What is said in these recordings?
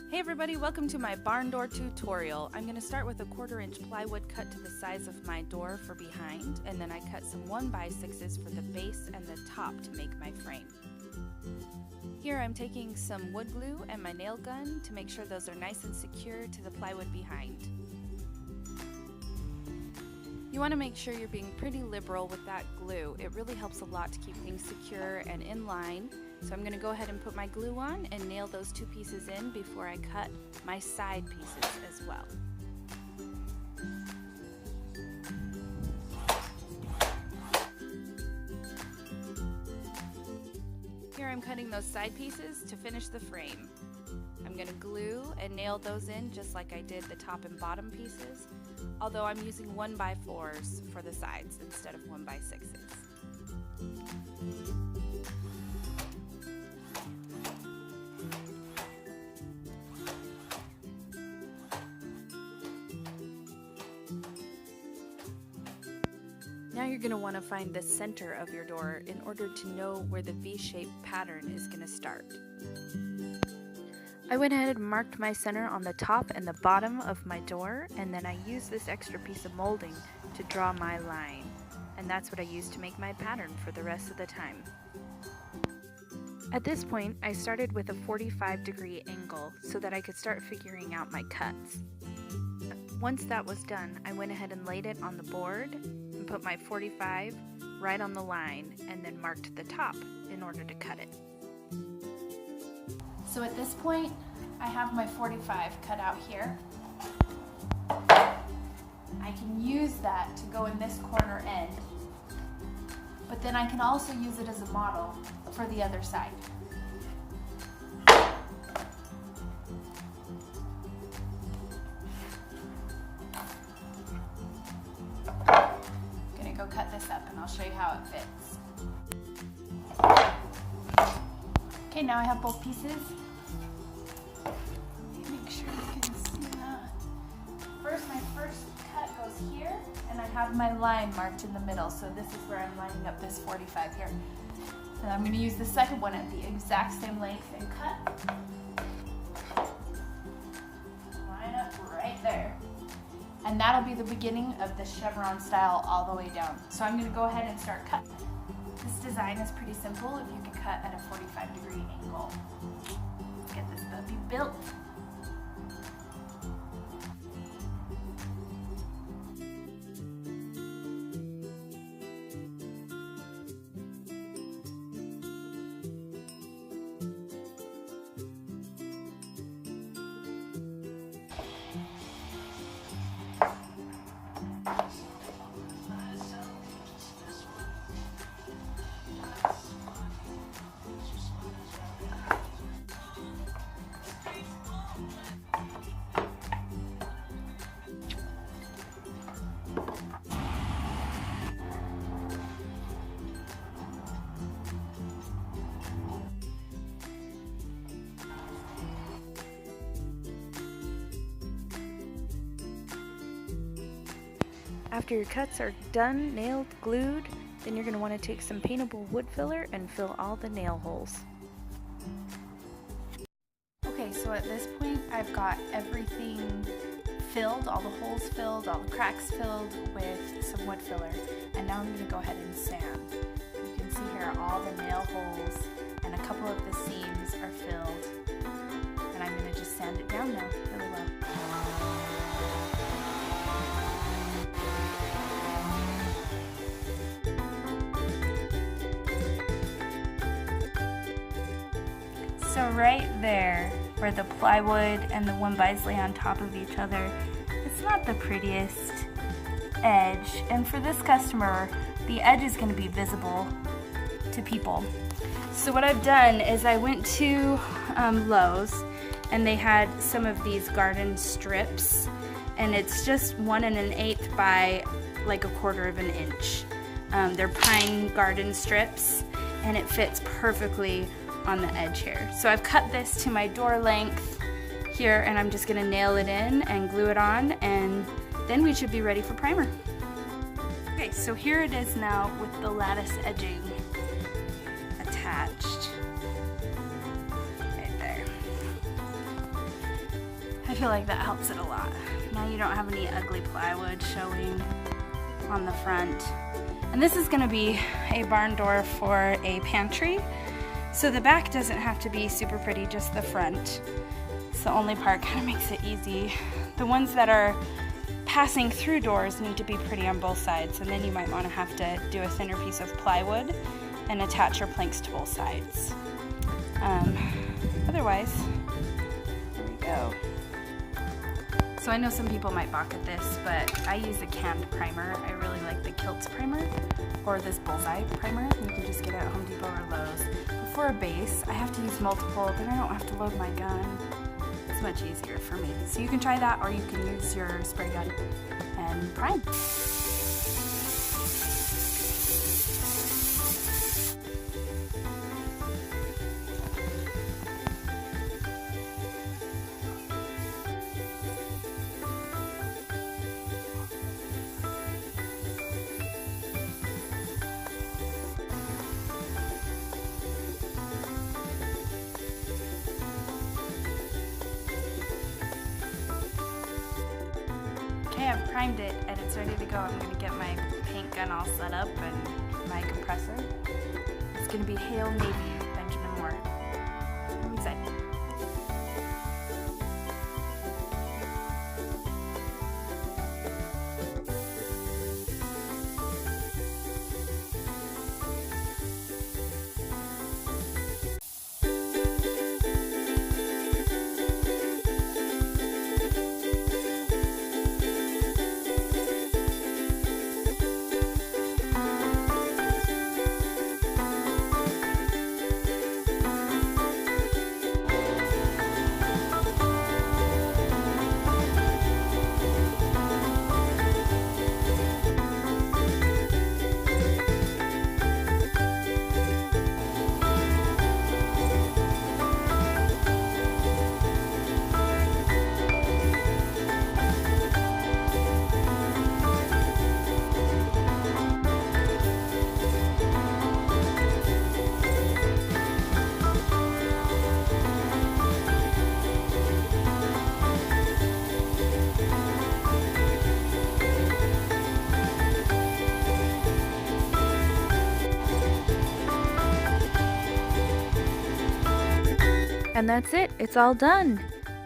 Hey everybody, welcome to my barn door tutorial. I'm going to start with a 1/4 inch plywood cut to the size of my door for behind, and then I cut some 1x6s for the base and the top to make my frame. Here I'm taking some wood glue and my nail gun to make sure those are nice and secure to the plywood behind. You want to make sure you're being pretty liberal with that glue. It really helps a lot to keep things secure and in line. So I'm going to go ahead and put my glue on and nail those 2 pieces in before I cut my side pieces as well. Here I'm cutting those side pieces to finish the frame. I'm going to glue and nail those in just like I did the top and bottom pieces, although I'm using 1x4s for the sides instead of 1x6s. Now you're going to want to find the center of your door in order to know where the V-shaped pattern is going to start. I went ahead and marked my center on the top and the bottom of my door, and then I used this extra piece of molding to draw my line. And that's what I used to make my pattern for the rest of the time. At this point, I started with a 45-degree angle so that I could start figuring out my cuts. Once that was done, I went ahead and laid it on the board and put my 45 right on the line and then marked the top in order to cut it. So at this point, I have my 45 cut out here. I can use that to go in this corner end, but then I can also use it as a model for the other side. I'm gonna go cut this up and I'll show you how it fits. Okay, now I have both pieces. Make sure you can see that. First, my first cut goes here, and I have my line marked in the middle, so this is where I'm lining up this 45 here. And I'm going to use the second one at the exact same length and cut. Line up right there. And that'll be the beginning of the chevron style all the way down. So I'm going to go ahead and start cutting. This design is pretty simple if you can cut at a 45-degree angle. Let's get this puppy built. After your cuts are done, nailed, glued, then you're going to want to take some paintable wood filler and fill all the nail holes. Okay, so at this point I've got everything filled, all the holes filled, all the cracks filled with some wood filler, and now I'm going to go ahead and sand. You can see here all the nail holes and a couple of the seams are filled, and I'm going to just sand it down now really well. So right there, where the plywood and the 1x lay on top of each other, it's not the prettiest edge. And for this customer, the edge is going to be visible to people. So what I've done is I went to Lowe's, and they had some of these garden strips, and it's just 1 1/8 by like 1/4 of an inch. They're pine garden strips, and it fits perfectly on the edge here. So I've cut this to my door length here, and I'm just going to nail it in and glue it on, and then we should be ready for primer. Okay, so here it is now with the lattice edging attached. Right there. I feel like that helps it a lot. Now you don't have any ugly plywood showing on the front. And this is gonna be a barn door for a pantry. So the back doesn't have to be super pretty, just the front. It's the only part, kind of makes it easy. The ones that are passing through doors need to be pretty on both sides, and then you might want to have to do a thinner piece of plywood and attach your planks to both sides. Otherwise, there we go. So I know some people might balk at this, but I use a canned primer. I really like the Kilts primer or this Bullseye primer. You can just get it at Home Depot or Lowe's. But for a base, I have to use multiple, then I don't have to load my gun. It's much easier for me. So you can try that, or you can use your spray gun and prime. Okay, I've primed it and it's ready to go. I'm going to get my paint gun all set up and my compressor. It's going to be Hail Navy Benjamin Moore. I'm excited. And that's it, it's all done.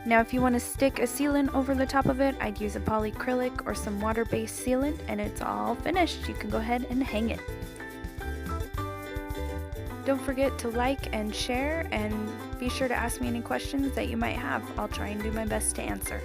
Now if you want to stick a sealant over the top of it, I'd use a polyacrylic or some water-based sealant, and it's all finished. You can go ahead and hang it. Don't forget to like and share, and be sure to ask me any questions that you might have. I'll try and do my best to answer.